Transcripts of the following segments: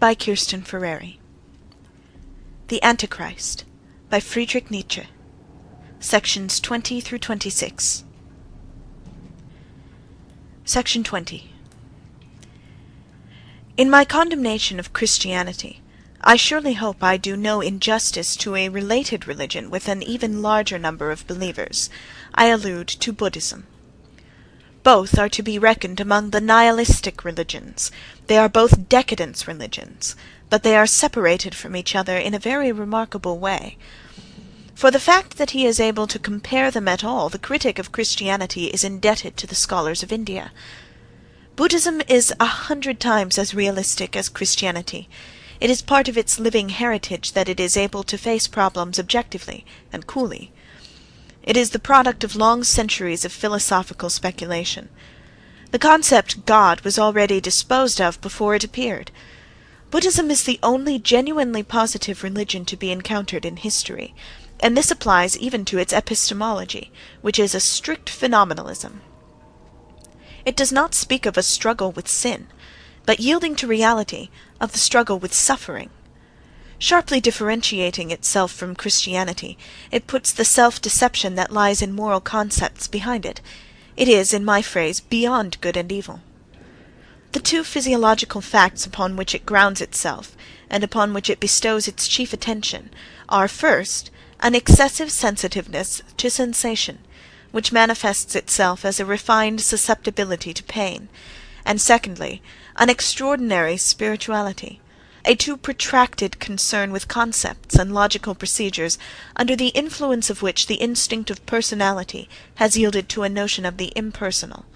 by Kirsten Ferreri. The Antichrist, by Friedrich Nietzsche. Sections 20 through 26. Section 20. In my condemnation of Christianity, I surely hope I do no injustice to a related religion with an even larger number of believers. I allude to Buddhism. Both are to be reckoned among the nihilistic religions. They are both decadence religions, but they are separated from each other in a very remarkable way. For the fact that he is able to compare them at all, the critic of Christianity is indebted to the scholars of India. Buddhism is 100 times as realistic as Christianity. It is part of its living heritage that it is able to face problems objectively and coolly. It is the product of long centuries of philosophical speculation. The concept God was already disposed of before it appeared. Buddhism is the only genuinely positive religion to be encountered in history, and this applies even to its epistemology, which is a strict phenomenalism. It does not speak of a struggle with sin, but yielding to reality, of the struggle with suffering. Sharply differentiating itself from Christianity, it puts the self-deception that lies in moral concepts behind it. It is, in my phrase, beyond good and evil. The two physiological facts upon which it grounds itself, and upon which it bestows its chief attention, are, first, an excessive sensitiveness to sensation, which manifests itself as a refined susceptibility to pain, and secondly, an extraordinary spirituality, a too protracted concern with concepts and logical procedures, under the influence of which the instinct of personality has yielded to a notion of the impersonal.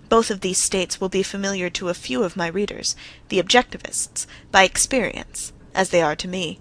Both of these states will be familiar to a few of my readers, the objectivists, by experience, as they are to me.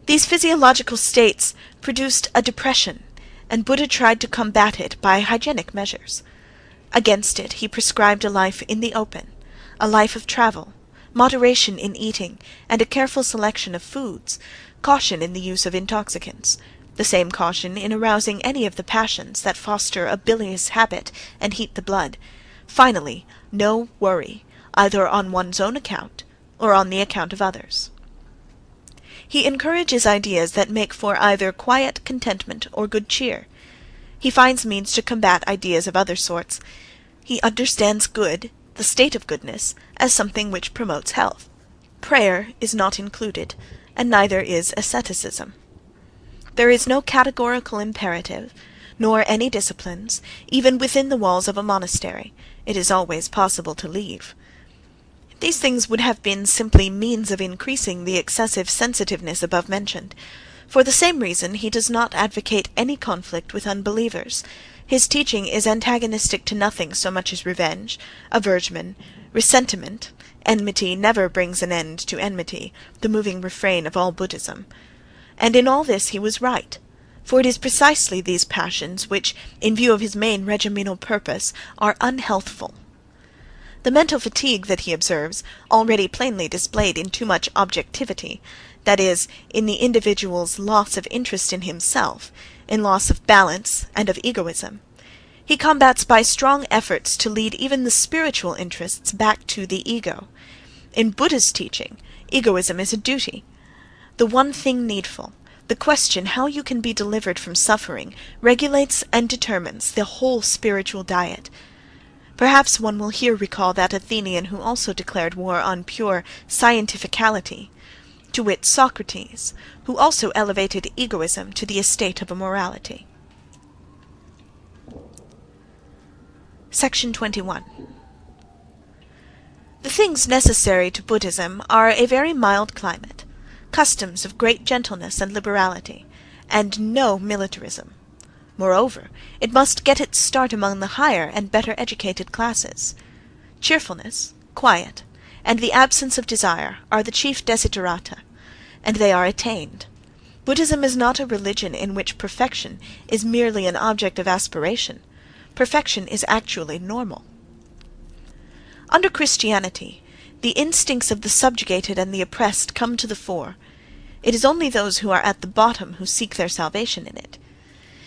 These physiological states produced a depression, and Buddha tried to combat it by hygienic measures. Against it he prescribed a life in the open, a life of travel, moderation in eating, and a careful selection of foods, caution in the use of intoxicants, the same caution in arousing any of the passions that foster a bilious habit and heat the blood, finally, no worry, either on one's own account or on the account of others. He encourages ideas that make for either quiet contentment or good cheer. He finds means to combat ideas of other sorts. He understands good, the state of goodness, as something which promotes health. Prayer is not included, and neither is asceticism. There is no categorical imperative, nor any disciplines, even within the walls of a monastery. It is always possible to leave. These things would have been simply means of increasing the excessive sensitiveness above mentioned. For the same reason he does not advocate any conflict with unbelievers. His teaching is antagonistic to nothing so much as revenge, aversion, resentment. Enmity never brings an end to enmity, the moving refrain of all Buddhism. And in all this he was right, for it is precisely these passions which, in view of his main regimental purpose, are unhealthful. The mental fatigue that he observes, already plainly displayed in too much objectivity, that is, in the individual's loss of interest in himself, in loss of balance and of egoism, he combats by strong efforts to lead even the spiritual interests back to the ego. In Buddha's teaching, egoism is a duty. The one thing needful, the question how you can be delivered from suffering, regulates and determines the whole spiritual diet. Perhaps one will here recall that Athenian who also declared war on pure scientificality, to wit Socrates, who also elevated egoism to the estate of a morality. Section 21. The things necessary to Buddhism are a very mild climate, customs of great gentleness and liberality, and no militarism. Moreover, it must get its start among the higher and better educated classes. Cheerfulness, quiet, and the absence of desire are the chief desiderata, and they are attained. Buddhism is not a religion in which perfection is merely an object of aspiration. Perfection is actually normal. Under Christianity, the instincts of the subjugated and the oppressed come to the fore. It is only those who are at the bottom who seek their salvation in it.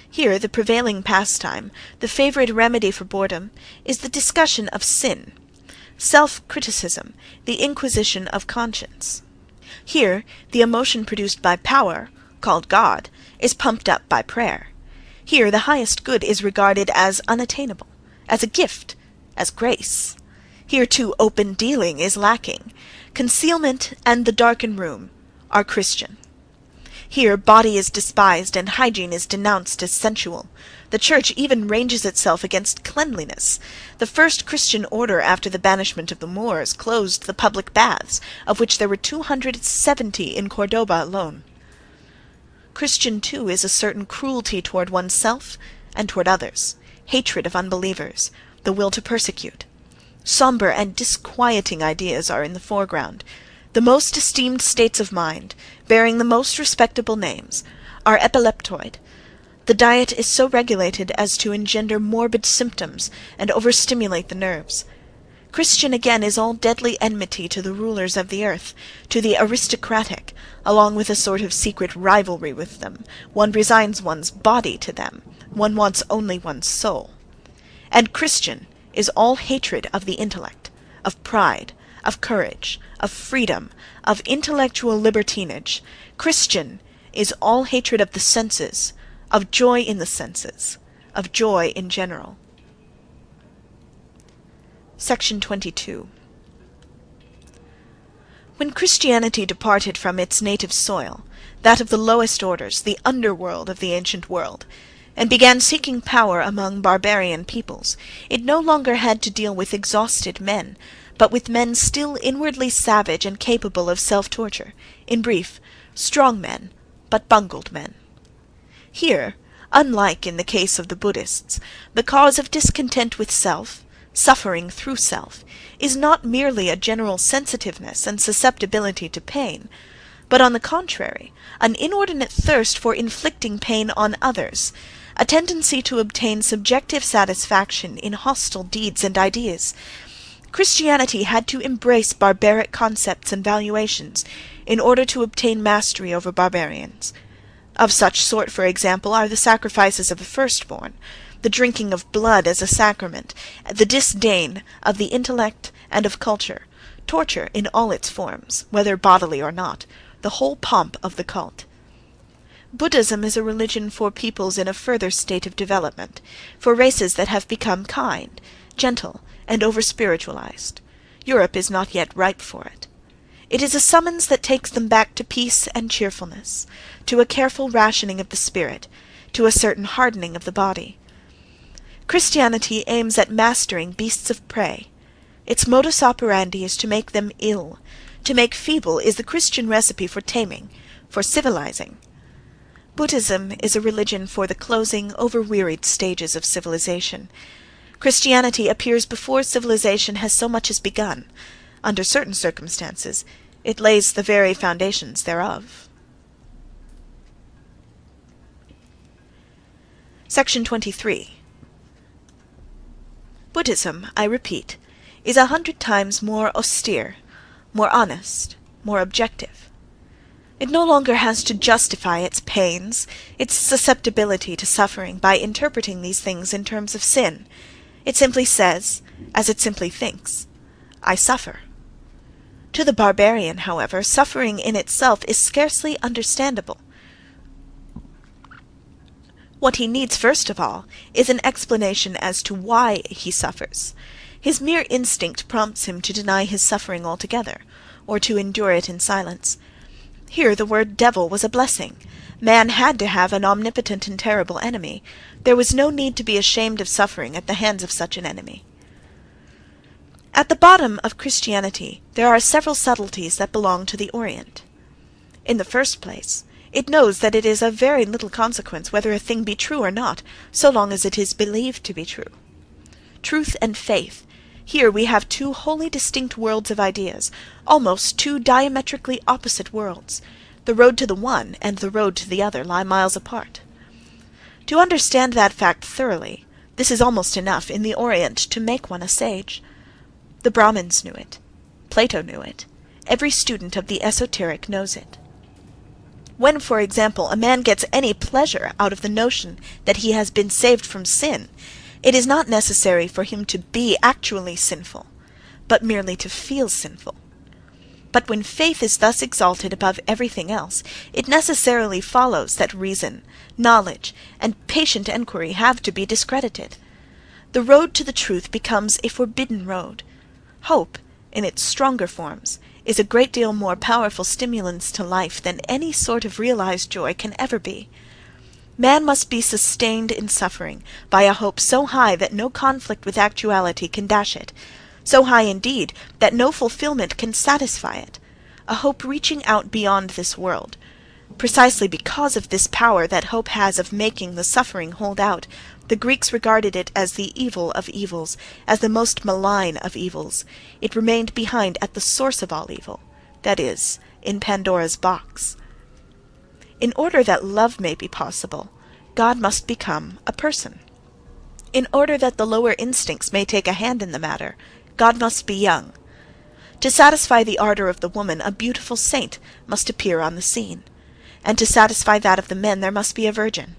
Here the prevailing pastime, the favorite remedy for boredom, is the discussion of sin. Self-criticism, the inquisition of conscience. Here, the emotion produced by power, called God, is pumped up by prayer. Here, the highest good is regarded as unattainable, as a gift, as grace. Here, too, open dealing is lacking. Concealment and the darkened room are Christian. Here, body is despised and hygiene is denounced as sensual. The Church even ranges itself against cleanliness. The first Christian order after the banishment of the Moors closed the public baths, of which there were 270 in Cordoba alone. Christian, too, is a certain cruelty toward oneself and toward others, hatred of unbelievers, the will to persecute. Sombre and disquieting ideas are in the foreground. The most esteemed states of mind, bearing the most respectable names, are epileptoid. The diet is so regulated as to engender morbid symptoms and overstimulate the nerves. Christian, again, is all deadly enmity to the rulers of the earth, to the aristocratic, along with a sort of secret rivalry with them. One resigns one's body to them. One wants only one's soul. And Christian is all hatred of the intellect, of pride, of courage, of freedom, of intellectual libertinage. Christian is all hatred of the senses, of joy in the senses, of joy in general. Section 22. When Christianity departed from its native soil, that of the lowest orders, the underworld of the ancient world, and began seeking power among barbarian peoples, it no longer had to deal with exhausted men, but with men still inwardly savage and capable of self-torture, in brief, strong men, but bungled men. Here, unlike in the case of the Buddhists, the cause of discontent with self, suffering through self, is not merely a general sensitiveness and susceptibility to pain, but on the contrary, an inordinate thirst for inflicting pain on others, a tendency to obtain subjective satisfaction in hostile deeds and ideas. Christianity had to embrace barbaric concepts and valuations in order to obtain mastery over barbarians. Of such sort, for example, are the sacrifices of the firstborn, the drinking of blood as a sacrament, the disdain of the intellect and of culture, torture in all its forms, whether bodily or not, the whole pomp of the cult. Buddhism is a religion for peoples in a further state of development, for races that have become kind, gentle, and over-spiritualized. Europe is not yet ripe for it. It is a summons that takes them back to peace and cheerfulness, to a careful rationing of the spirit, to a certain hardening of the body. Christianity aims at mastering beasts of prey. Its modus operandi is to make them ill. To make feeble is the Christian recipe for taming, for civilizing. Buddhism is a religion for the closing, over-wearied stages of civilization. Christianity appears before civilization has so much as begun. Under certain circumstances, it lays the very foundations thereof. Section 23. Buddhism, I repeat, is 100 times more austere, more honest, more objective. It no longer has to justify its pains, its susceptibility to suffering by interpreting these things in terms of sin. It simply says, as it simply thinks, I suffer. To the barbarian, however, suffering in itself is scarcely understandable. What he needs first of all is an explanation as to why he suffers. His mere instinct prompts him to deny his suffering altogether, or to endure it in silence. Here the word devil was a blessing. Man had to have an omnipotent and terrible enemy. There was no need to be ashamed of suffering at the hands of such an enemy. At the bottom of Christianity there are several subtleties that belong to the Orient. In the first place, it knows that it is of very little consequence whether a thing be true or not, so long as it is believed to be true. Truth and faith. Here we have two wholly distinct worlds of ideas, almost two diametrically opposite worlds. The road to the one and the road to the other lie miles apart. To understand that fact thoroughly, this is almost enough in the Orient to make one a sage. The Brahmins knew it. Plato knew it. Every student of the esoteric knows it. When, for example, a man gets any pleasure out of the notion that he has been saved from sin, it is not necessary for him to be actually sinful, but merely to feel sinful. But when faith is thus exalted above everything else, it necessarily follows that reason, knowledge, and patient enquiry have to be discredited. The road to the truth becomes a forbidden road. Hope, in its stronger forms, is a great deal more powerful stimulants to life than any sort of realized joy can ever be. Man must be sustained in suffering by a hope so high that no conflict with actuality can dash it, so high indeed that no fulfillment can satisfy it, a hope reaching out beyond this world. Precisely because of this power that hope has of making the suffering hold out, the Greeks regarded it as the evil of evils, as the most malign of evils. It remained behind at the source of all evil, that is, in Pandora's box. In order that love may be possible, God must become a person. In order that the lower instincts may take a hand in the matter, God must be young. To satisfy the ardor of the woman, a beautiful saint must appear on the scene, and to satisfy that of the men there must be a virgin.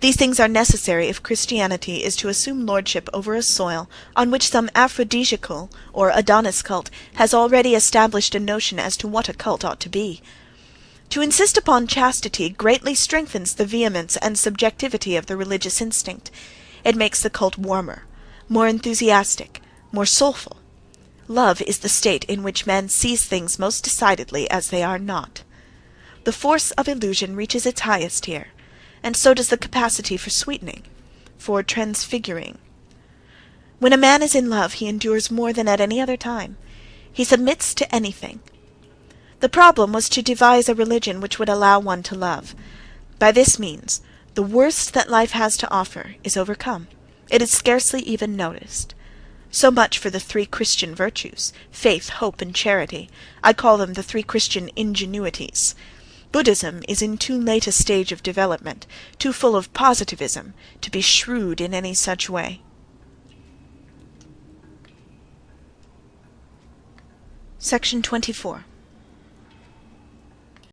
These things are necessary if Christianity is to assume lordship over a soil on which some aphrodisiacal or Adonis cult has already established a notion as to what a cult ought to be. To insist upon chastity greatly strengthens the vehemence and subjectivity of the religious instinct. It makes the cult warmer, more enthusiastic, more soulful. Love is the state in which man sees things most decidedly as they are not. The force of illusion reaches its highest here, and so does the capacity for sweetening, for transfiguring. When a man is in love, he endures more than at any other time. He submits to anything. The problem was to devise a religion which would allow one to love. By this means, the worst that life has to offer is overcome. It is scarcely even noticed. So much for the three Christian virtues, faith, hope, and charity. I call them the three Christian ingenuities. Buddhism is in too late a stage of development, too full of positivism, to be shrewd in any such way. Section 24.